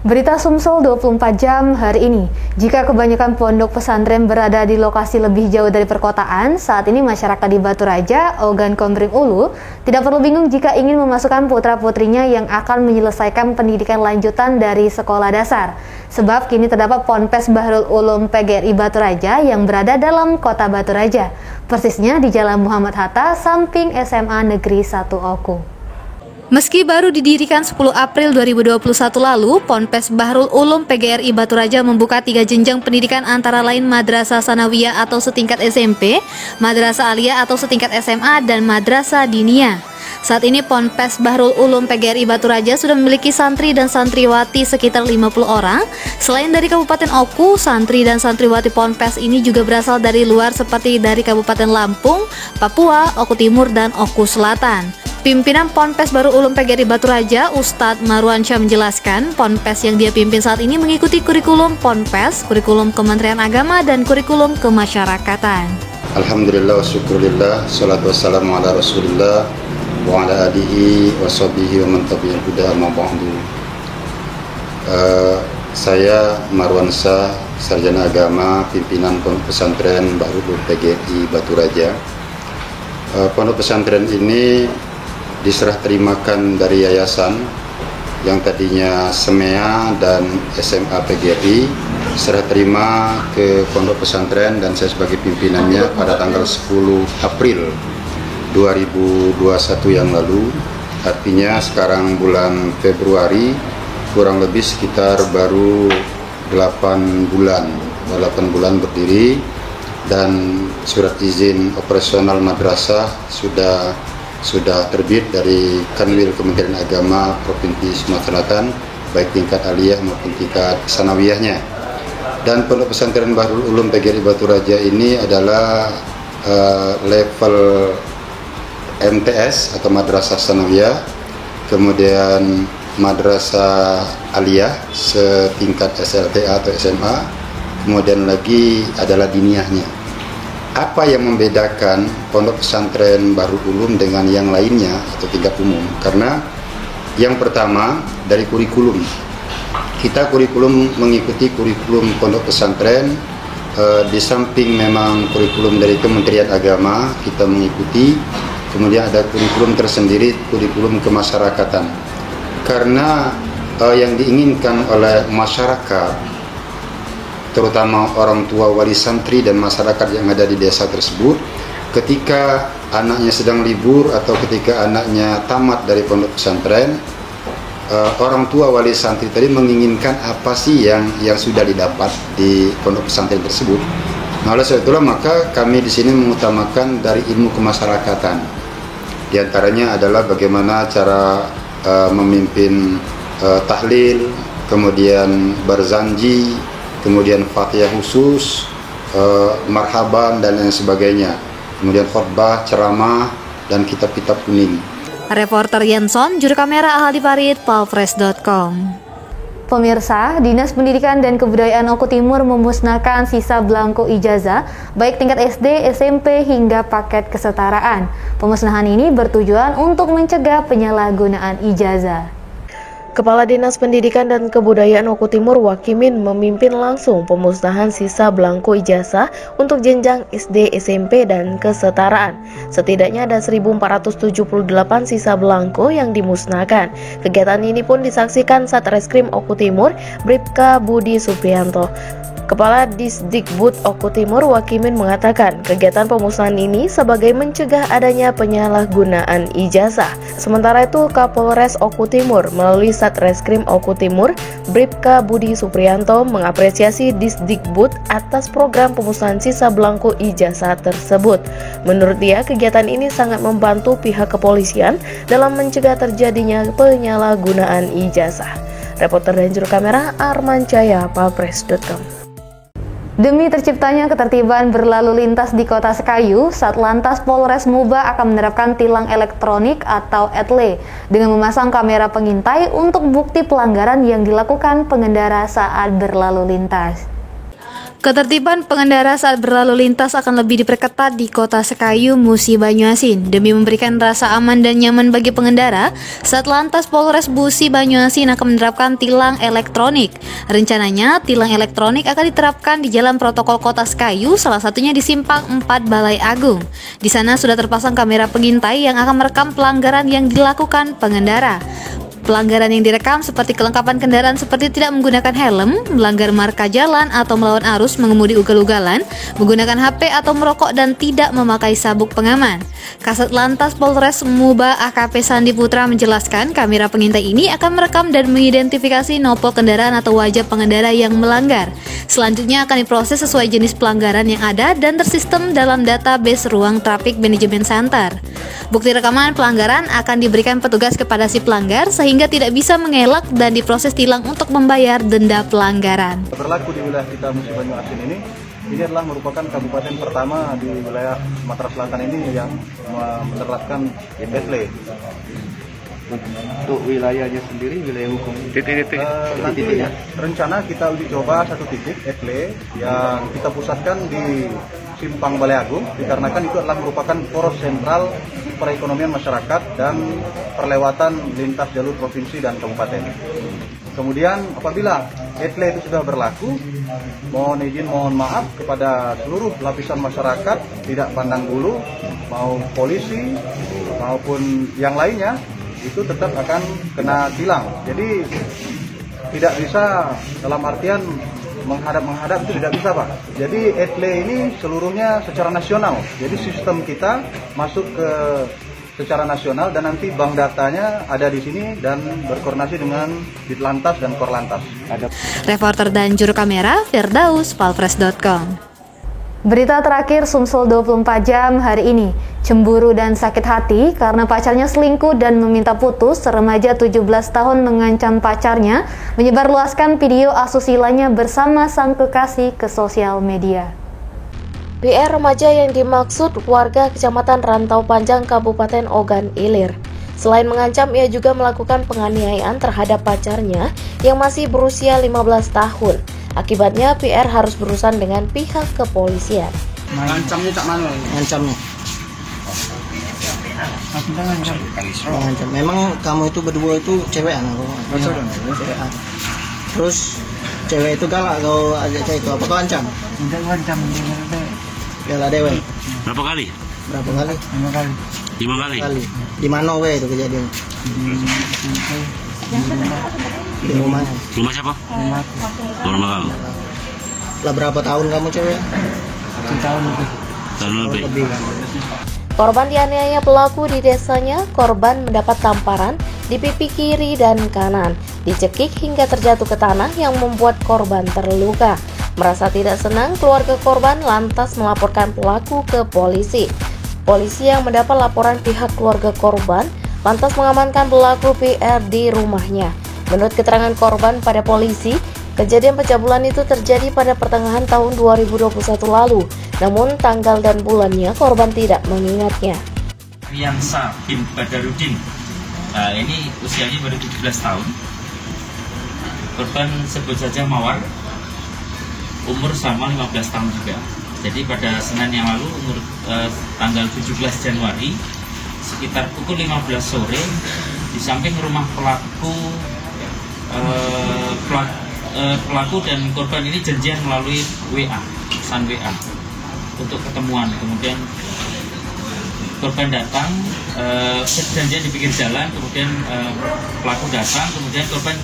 Berita Sumsel 24 jam hari ini. Jika kebanyakan pondok pesantren berada di lokasi lebih jauh dari perkotaan, saat ini masyarakat di Batu Raja, Ogan Komering Ulu, tidak perlu bingung jika ingin memasukkan putra-putrinya yang akan menyelesaikan pendidikan lanjutan dari sekolah dasar. Sebab kini terdapat Ponpes Bahrul Ulum PGRI Batu Raja yang berada dalam kota Batu Raja. Persisnya di Jalan Muhammad Hatta, samping SMA Negeri 1 Oku. Meski baru didirikan 10 April 2021 lalu, Ponpes Bahrul Ulum PGRI Batu Raja membuka 3 jenjang pendidikan antara lain Madrasah Sanawiyah atau setingkat SMP, Madrasah Aliyah atau setingkat SMA, dan Madrasah Diniyah. Saat ini Ponpes Bahrul Ulum PGRI Batu Raja sudah memiliki santri dan santriwati sekitar 50 orang. Selain dari Kabupaten Oku, santri dan santriwati Ponpes ini juga berasal dari luar seperti dari Kabupaten Lampung, Papua, Oku Timur, dan Oku Selatan. Pimpinan Ponpes Bahrul Ulum PGRI Batu Raja, Ustadz Marwan Syah menjelaskan, Ponpes yang dia pimpin saat ini mengikuti kurikulum Ponpes, kurikulum Kementerian Agama, dan kurikulum kemasyarakatan. Alhamdulillah wa syukurillah, salatu wassalamu ala rasulillah, wa ala alihi wa sahbihi wa man tabi'al huda ma ba'du. Saya Marwan Syah, sarjana agama, pimpinan Pondok Pesantren Bahrul Ulum PGRI Batu Raja. Pondok pesantren ini diserah terimakan dari yayasan yang tadinya SEMEA dan SMA PGRI, serah terima ke pondok pesantren dan saya sebagai pimpinannya pada tanggal 10 April 2021 yang lalu. Artinya sekarang bulan Februari, kurang lebih sekitar baru 8 bulan berdiri, dan surat izin operasional madrasah sudah terbit dari Kanwil Kementerian Agama Provinsi Sumatera Selatan, baik tingkat aliyah maupun tingkat sanawiyahnya. Dan Pondok Pesantren Bahrul Ulum PGRI Batu Raja ini adalah level MTS atau Madrasah Sanawiyah, kemudian Madrasah Aliyah setingkat SLTA atau SMA, kemudian lagi adalah diniyahnya. Apa yang membedakan Pondok Pesantren Bahrul Ulum dengan yang lainnya atau tingkat umum? Karena yang pertama dari kurikulum. Kita kurikulum mengikuti kurikulum Pondok Pesantren, di samping memang kurikulum dari Kementerian Agama kita mengikuti, kemudian ada kurikulum tersendiri, kurikulum kemasyarakatan. Karena yang diinginkan oleh masyarakat, terutama orang tua, wali santri, dan masyarakat yang ada di desa tersebut, ketika anaknya sedang libur atau ketika anaknya tamat dari pondok pesantren, orang tua wali santri tadi menginginkan apa sih yang sudah didapat di pondok pesantren tersebut. Nah, oleh sebab itulah maka kami di sini mengutamakan dari ilmu kemasyarakatan. Di antaranya adalah bagaimana cara memimpin tahlil, kemudian berzanji, kemudian Fatihah khusus, marhaban, dan lain sebagainya. Kemudian khutbah, ceramah, dan kitab-kitab kuning. Reporter Yenson, juru kamera Ahadi Farid, palfresh.com. Pemirsa, Dinas Pendidikan dan Kebudayaan Oku Timur memusnahkan sisa belangko ijazah, baik tingkat SD, SMP, hingga paket kesetaraan. Pemusnahan ini bertujuan untuk mencegah penyalahgunaan ijazah. Kepala Dinas Pendidikan dan Kebudayaan Oku Timur Wakimin memimpin langsung pemusnahan sisa belangko ijazah untuk jenjang SD, SMP, dan kesetaraan. Setidaknya ada 1.478 sisa belangko yang dimusnahkan. Kegiatan ini pun disaksikan Satreskrim Oku Timur, Bribka Budi Supriyanto. Kepala Disdikbud Oku Timur Wakimin mengatakan kegiatan pemusnahan ini sebagai mencegah adanya penyalahgunaan ijazah. Sementara itu Kapolres Oku Timur melalui Satreskrim Oku Timur, Bribka Budi Supriyanto mengapresiasi Disdikbud atas program pemusnahan sisa belangko ijazah tersebut. Menurut dia, kegiatan ini sangat membantu pihak kepolisian dalam mencegah terjadinya penyalahgunaan ijazah. Reporter dan juru kamera Arman Jaya, palfresh.com. Demi terciptanya ketertiban berlalu lintas di Kota Sekayu, Satlantas Polres Muba akan menerapkan tilang elektronik atau ETLE dengan memasang kamera pengintai untuk bukti pelanggaran yang dilakukan pengendara saat berlalu lintas. Ketertiban pengendara saat berlalu lintas akan lebih diperketat di Kota Sekayu, Musi Banyuasin demi memberikan rasa aman dan nyaman bagi pengendara. Satlantas Polres Musi Banyuasin akan menerapkan tilang elektronik. Rencananya, tilang elektronik akan diterapkan di jalan protokol Kota Sekayu, salah satunya di Simpang 4 Balai Agung. Di sana sudah terpasang kamera pengintai yang akan merekam pelanggaran yang dilakukan pengendara. Pelanggaran yang direkam seperti kelengkapan kendaraan seperti tidak menggunakan helm, melanggar marka jalan atau melawan arus, mengemudi ugal-ugalan, menggunakan HP atau merokok dan tidak memakai sabuk pengaman. Kasat Lantas Polres Muba AKP Sandi Putra menjelaskan kamera pengintai ini akan merekam dan mengidentifikasi nopol kendaraan atau wajah pengendara yang melanggar. Selanjutnya akan diproses sesuai jenis pelanggaran yang ada dan tersistem dalam database ruang traffic management center. Bukti rekaman pelanggaran akan diberikan petugas kepada si pelanggar sehingga tidak bisa mengelak dan diproses tilang untuk membayar denda pelanggaran. Berlaku di wilayah kita Musi Banyuasin ini adalah merupakan kabupaten pertama di wilayah Sumatera Selatan ini yang menerapkan ETLE. Untuk wilayahnya sendiri, wilayah hukum nanti rencana kita uji coba satu titik ETLE yang kita pusatkan di Simpang Balai Agung, dikarenakan itu adalah merupakan poros sentral perekonomian masyarakat dan perlewatan lintas jalur provinsi dan kabupaten. Kemudian apabila ETLE itu sudah berlaku, mohon maaf kepada seluruh lapisan masyarakat, tidak pandang bulu, mau polisi maupun yang lainnya, itu tetap akan kena tilang. Jadi tidak bisa dalam artian menghadap itu tidak bisa, Pak. Jadi ETLE ini seluruhnya secara nasional. Jadi sistem kita masuk ke secara nasional dan nanti bank datanya ada di sini dan berkoordinasi dengan Ditlantas dan Korlantas. Reporter dan juru kamera Firdaus, palpres.com. Berita terakhir Sumsel 24 jam hari ini. Cemburu dan sakit hati karena pacarnya selingkuh dan meminta putus, remaja 17 tahun mengancam pacarnya menyebarluaskan video asusilanya bersama sang kekasih ke sosial media. PR remaja yang dimaksud warga Kecamatan Rantau Panjang, Kabupaten Ogan Ilir. Selain mengancam, ia juga melakukan penganiayaan terhadap pacarnya yang masih berusia 15 tahun. Akibatnya PR harus berurusan dengan pihak kepolisian. Ngancamnya cak mana? Ngancamnya. Ngancam. Memang kamu itu berdua itu cewekan aku. Cewekan. Terus cewek itu galak kau ajak cewek itu, apa kau ancam? Enggak ancam Bela dewe. Berapa kali? 5 kali. 5 kali. Di mana we itu kejadian? Di rumah. Rumah siapa? Rumah kamu. Lah berapa tahun kamu cewek? 1 tahun lebih. Korban dianiaya pelaku di desanya. Korban mendapat tamparan di pipi kiri dan kanan, dicekik hingga terjatuh ke tanah yang membuat korban terluka. Merasa tidak senang, keluarga korban lantas melaporkan pelaku ke polisi. Polisi yang mendapat laporan pihak keluarga korban lantas mengamankan pelaku PR di rumahnya. Menurut keterangan korban pada polisi, kejadian pencabulan itu terjadi pada pertengahan tahun 2021 lalu. Namun tanggal dan bulannya korban tidak mengingatnya. Riansa bin Badarudin, ini usianya baru 17 tahun. Korban sebut saja Mawar, umur sama 15 tahun juga. Jadi pada Senin yang lalu, tanggal 17 Januari, sekitar pukul 15 sore, di samping rumah pelaku dan korban ini janjian melalui WA, pesan WA untuk ketemuan. Kemudian korban datang, janjian di pinggir jalan, kemudian pelaku datang, kemudian korban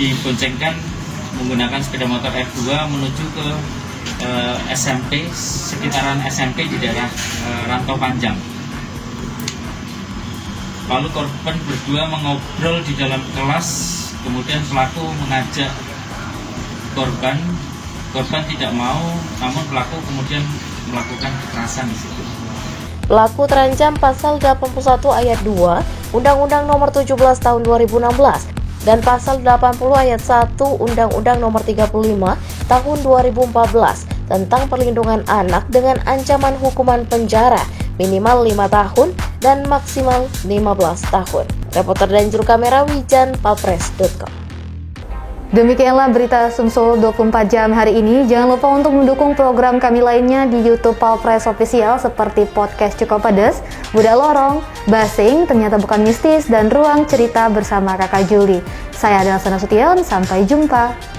diboncengkan menggunakan sepeda motor R2 menuju ke SMP, sekitaran SMP di daerah Rantau Panjang. Lalu korban berdua mengobrol di dalam kelas, kemudian pelaku mengajak korban tidak mau, namun pelaku kemudian melakukan kekerasan di situ. Pelaku terancam pasal 81 ayat 2 Undang-Undang Nomor 17 Tahun 2016 dan pasal 80 ayat 1 Undang-Undang Nomor 35 Tahun 2014 tentang perlindungan anak dengan ancaman hukuman penjara minimal 5 tahun dan maksimal 15 tahun. Reporter dan juru kamera Wijan, palpres.com. Demikianlah berita Sumsel 24 jam hari ini. Jangan lupa untuk mendukung program kami lainnya di YouTube Palpres Official seperti podcast Cukup Pedes, Budak Lorong, Basing, Ternyata Bukan Mistis, dan Ruang Cerita bersama Kakak Juli. Saya adalah Sana Sution, sampai jumpa.